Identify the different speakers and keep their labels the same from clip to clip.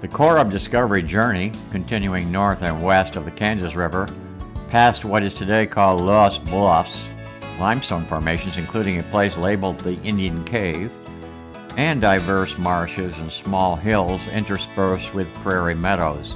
Speaker 1: The Corps of Discovery journey, continuing north and west of the Kansas River, past what is today called Los Bluffs, limestone formations including a place labeled the Indian Cave, and diverse marshes and small hills interspersed with prairie meadows.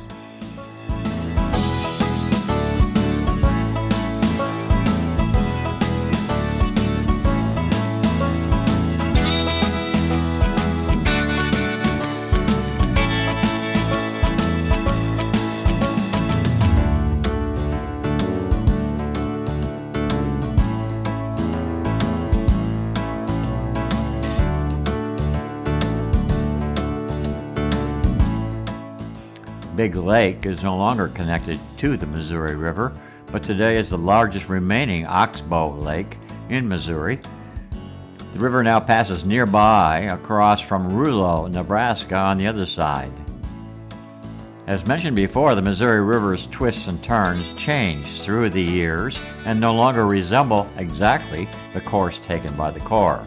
Speaker 1: Big Lake is no longer connected to the Missouri River, but today is the largest remaining oxbow lake in Missouri. The river now passes nearby across from Rouleau, Nebraska on the other side. As mentioned before, the Missouri River's twists and turns change through the years and no longer resemble exactly the course taken by the Corps.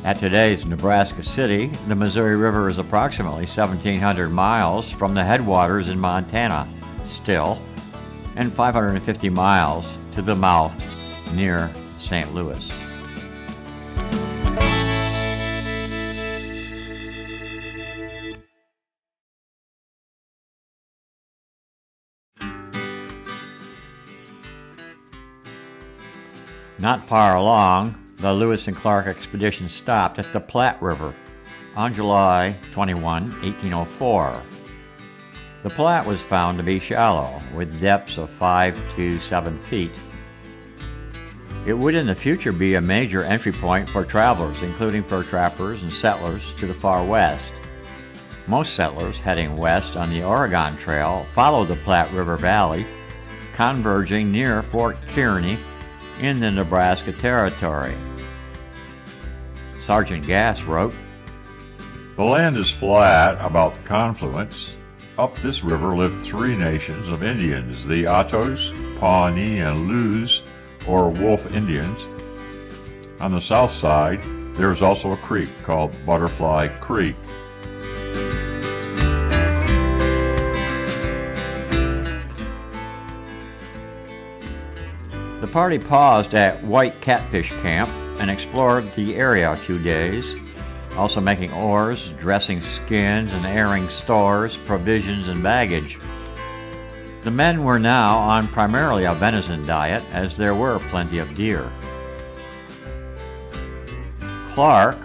Speaker 1: At today's Nebraska City, the Missouri River is approximately 1,700 miles from the headwaters in Montana, still, and 550 miles to the mouth near St. Louis. Not far along, the Lewis and Clark expedition stopped at the Platte River on July 21, 1804. The Platte was found to be shallow, with depths of 5 to 7 feet. It would in the future be a major entry point for travelers, including fur trappers and settlers to the far west. Most settlers heading west on the Oregon Trail follow the Platte River Valley, converging near Fort Kearny in the Nebraska Territory. Sergeant Gass wrote,
Speaker 2: "The land is flat about the confluence. Up this river live 3 nations of Indians, the Ottos, Pawnee, and Lewes, or Wolf Indians. On the south side, there is also a creek called Butterfly Creek.
Speaker 1: The party paused at White Catfish Camp and explored the area a few days, also making oars, dressing skins, and airing stores, provisions, and baggage. The men were now on primarily a venison diet, as there were plenty of deer. Clark,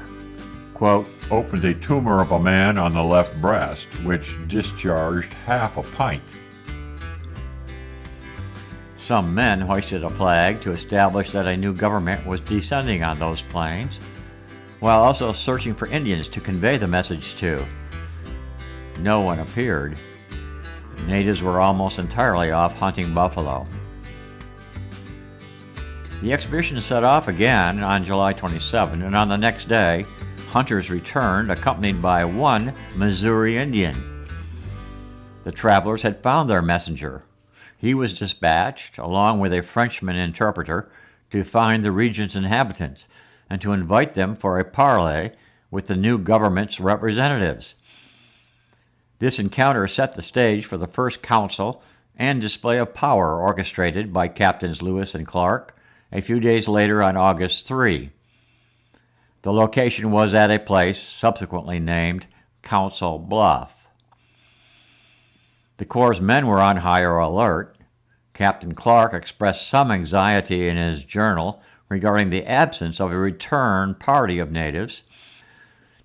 Speaker 1: quote,
Speaker 2: opened a tumor of a man on the left breast, which discharged half a pint.
Speaker 1: Some men hoisted a flag to establish that a new government was descending on those plains, while also searching for Indians to convey the message to. No one appeared. Natives were almost entirely off hunting buffalo. The expedition set off again on July 27, and on the next day, hunters returned accompanied by 1 Missouri Indian. The travelers had found their messenger. He was dispatched, along with a Frenchman interpreter, to find the region's inhabitants and to invite them for a parley with the new government's representatives. This encounter set the stage for the first council and display of power orchestrated by Captains Lewis and Clark a few days later on August 3. The location was at a place subsequently named Council Bluff. The Corps' men were on higher alert. Captain Clark expressed some anxiety in his journal regarding the absence of a return party of natives.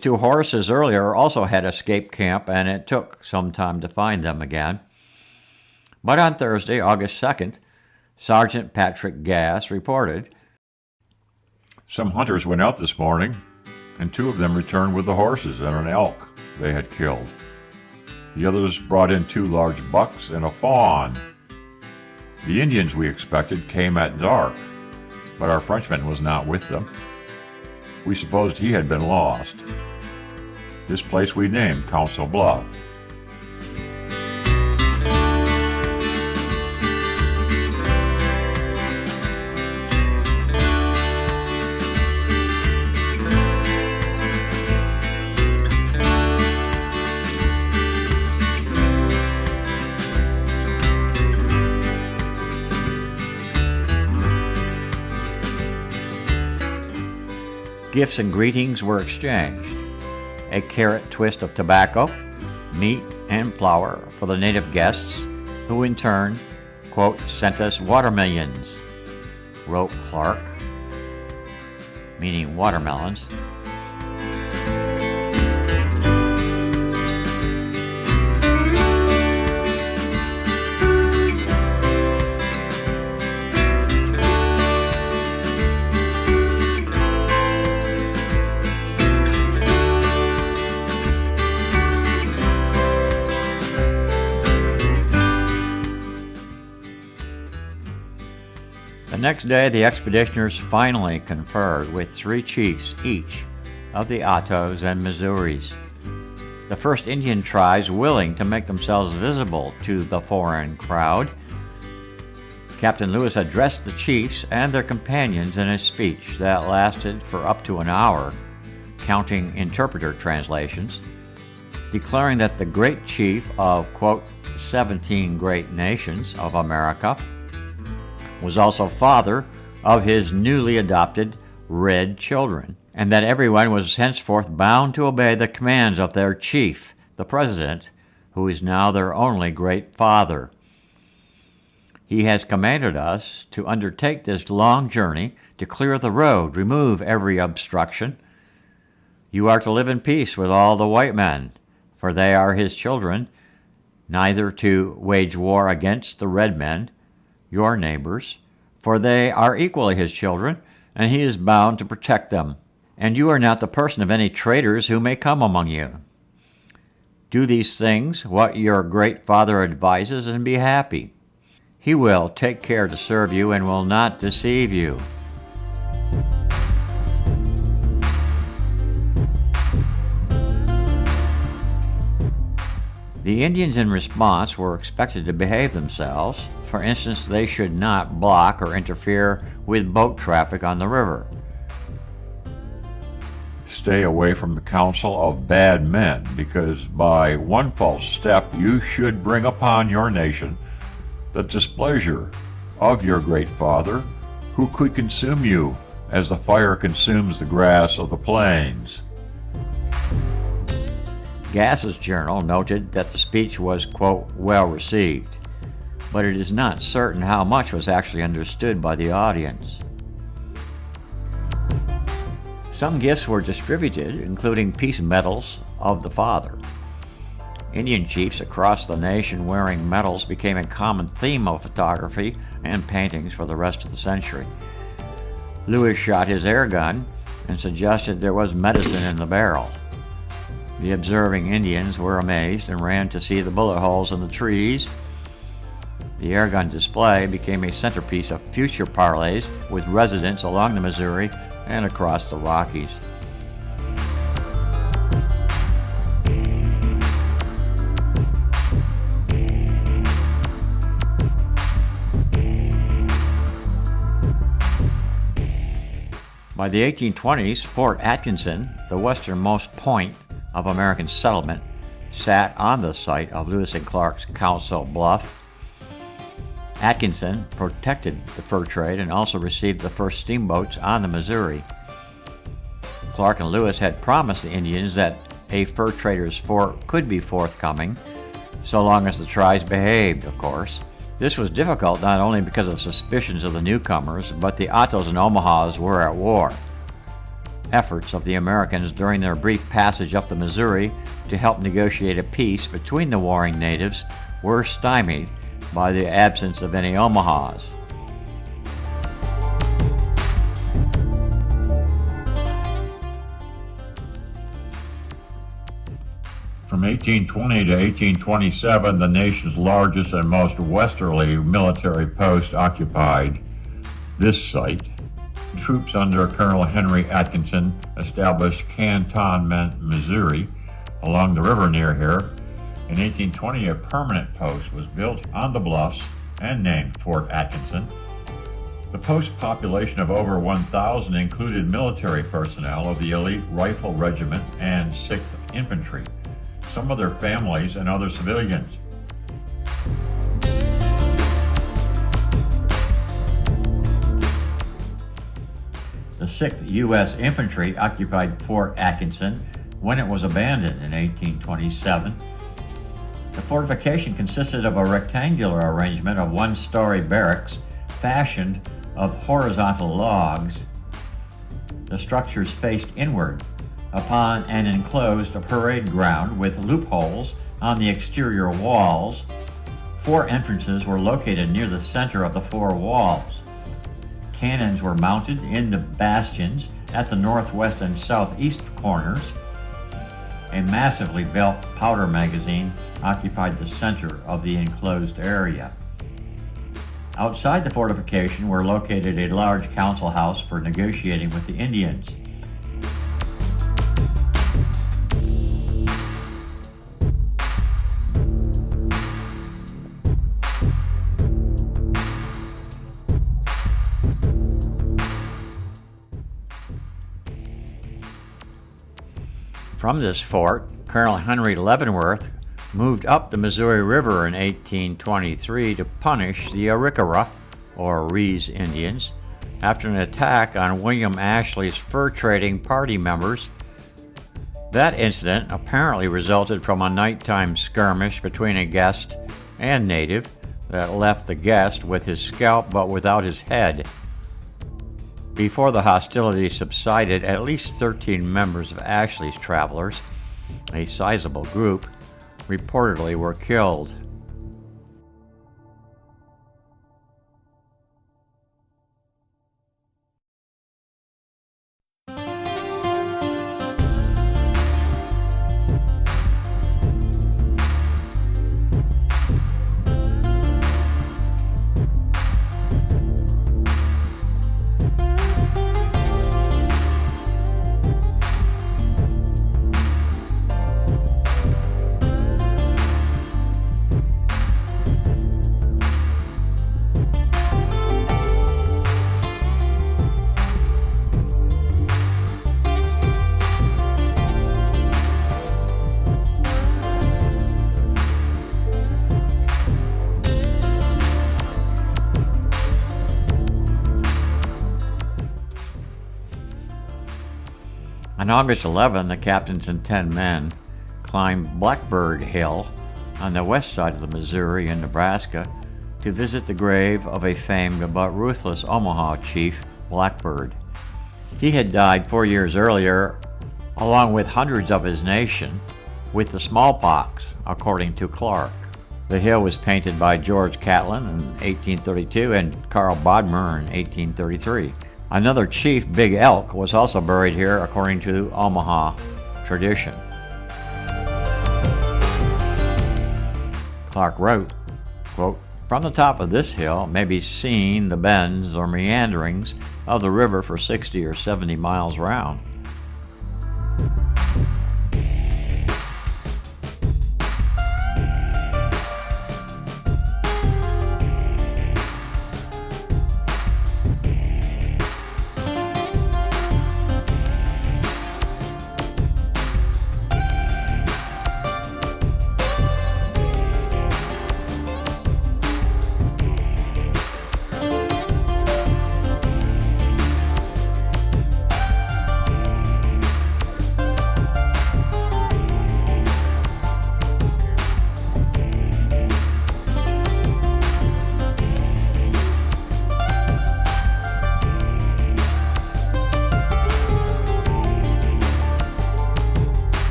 Speaker 1: 2 horses earlier also had escaped camp, and it took some time to find them again. But on Thursday, August 2nd, Sergeant Patrick Gass reported,
Speaker 2: "Some hunters went out this morning, and 2 of them returned with the horses and an elk they had killed. The others brought in 2 large bucks and a fawn. The Indians we expected came at dark, but our Frenchman was not with them. We supposed he had been lost. This place we named Council Bluff."
Speaker 1: Gifts and greetings were exchanged. A carrot twist of tobacco, meat, and flour for the native guests, who in turn, quote, sent us watermelons, wrote Clark, meaning watermelons. The next day, the expeditioners finally conferred with 3 chiefs each of the Ottos and Missouris, the first Indian tribes willing to make themselves visible to the foreign crowd. Captain Lewis addressed the chiefs and their companions in a speech that lasted for up to an hour, counting interpreter translations, declaring that the great chief of, quote, 17 great nations of America was also father of his newly adopted red children, and that everyone was henceforth bound to obey the commands of their chief, the president, who is now their only great father. He has commanded us to undertake this long journey, to clear the road, remove every obstruction. You are to live in peace with all the white men, for they are his children, neither to wage war against the red men, your neighbors, for they are equally his children, and he is bound to protect them. And you are not the person of any traitors who may come among you. Do these things, what your great father advises, and be happy. He will take care to serve you and will not deceive you. The Indians in response were expected to behave themselves. For instance, they should not block or interfere with boat traffic on the river.
Speaker 2: Stay away from the counsel of bad men, because by one false step you should bring upon your nation the displeasure of your great father, who could consume you as the fire consumes the grass of the plains.
Speaker 1: Gass's journal noted that the speech was, quote, well received, but it is not certain how much was actually understood by the audience. Some gifts were distributed, including peace medals of the father. Indian chiefs across the nation wearing medals became a common theme of photography and paintings for the rest of the century. Lewis shot his air gun and suggested there was medicine in the barrel. The observing Indians were amazed and ran to see the bullet holes in the trees. The airgun display became a centerpiece of future parleys with residents along the Missouri and across the Rockies. By the 1820s, Fort Atkinson, the westernmost point of American settlement, sat on the site of Lewis and Clark's Council Bluff. Atkinson protected the fur trade and also received the first steamboats on the Missouri. Clark and Lewis had promised the Indians that a fur trader's fort could be forthcoming, so long as the tribes behaved, of course. This was difficult not only because of suspicions of the newcomers, but the Ottos and Omahas were at war. Efforts of the Americans during their brief passage up the Missouri to help negotiate a peace between the warring natives were stymied by the absence of any Omahas.
Speaker 2: From 1820 to 1827, the nation's largest and most westerly military post occupied this site. Troops under Colonel Henry Atkinson established Cantonment, Missouri, along the river near here. In 1820, a permanent post was built on the bluffs and named Fort Atkinson. The post population of over 1,000 included military personnel of the elite Rifle Regiment and 6th Infantry, some of their families, and other civilians. The
Speaker 1: 6th U.S. Infantry occupied Fort Atkinson when it was abandoned in 1827. The fortification consisted of a rectangular arrangement of one-story barracks fashioned of horizontal logs. The structures faced inward upon an enclosed parade ground with loopholes on the exterior walls. 4 entrances were located near the center of the 4 walls. Cannons were mounted in the bastions at the northwest and southeast corners. A massively built powder magazine occupied the center of the enclosed area. Outside the fortification were located a large council house for negotiating with the Indians. From this fort, Colonel Henry Leavenworth moved up the Missouri River in 1823 to punish the Arikara, or Rees Indians, after an attack on William Ashley's fur-trading party members. That incident apparently resulted from a nighttime skirmish between a guest and native that left the guest with his scalp but without his head. Before the hostilities subsided, at least 13 members of Ashley's travelers, a sizable group, reportedly were killed. On August 11, the captains and 10 men climbed Blackbird Hill on the west side of the Missouri in Nebraska to visit the grave of a famed but ruthless Omaha chief, Blackbird. He had died 4 years earlier, along with hundreds of his nation, with the smallpox, according to Clark. The hill was painted by George Catlin in 1832 and Carl Bodmer in 1833. Another chief, Big Elk, was also buried here according to Omaha tradition. Clark wrote, quote, "From the top of this hill may be seen the bends or meanderings of the river for 60 or 70 miles round.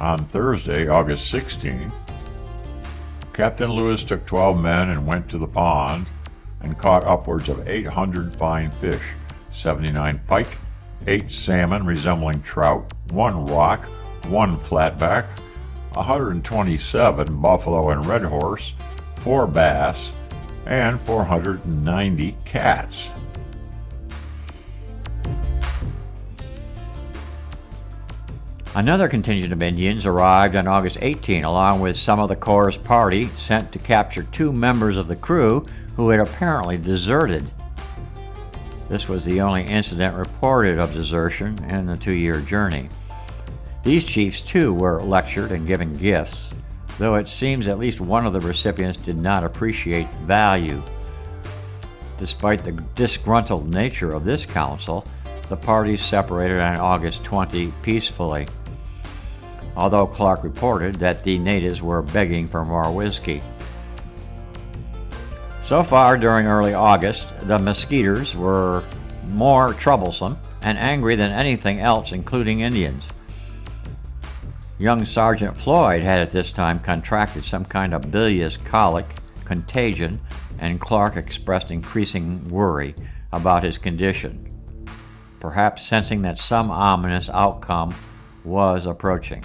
Speaker 2: On Thursday, August 16, Captain Lewis took 12 men and went to the pond and caught upwards of 800 fine fish, 79 pike, 8 salmon resembling trout, 1 rock, 1 flatback, 127 buffalo and red horse, 4 bass, and 490 cats.
Speaker 1: Another contingent of Indians arrived on August 18, along with some of the Corps' party sent to capture 2 members of the crew who had apparently deserted. This was the only incident reported of desertion in the 2-year journey. These chiefs, too, were lectured and given gifts, though it seems at least one of the recipients did not appreciate value. Despite the disgruntled nature of this council, the parties separated on August 20 peacefully, although Clark reported that the natives were begging for more whiskey. So far during early August, the Mesquiters were more troublesome and angry than anything else, including Indians. Young Sergeant Floyd had at this time contracted some kind of bilious colic contagion, and Clark expressed increasing worry about his condition, perhaps sensing that some ominous outcome was approaching.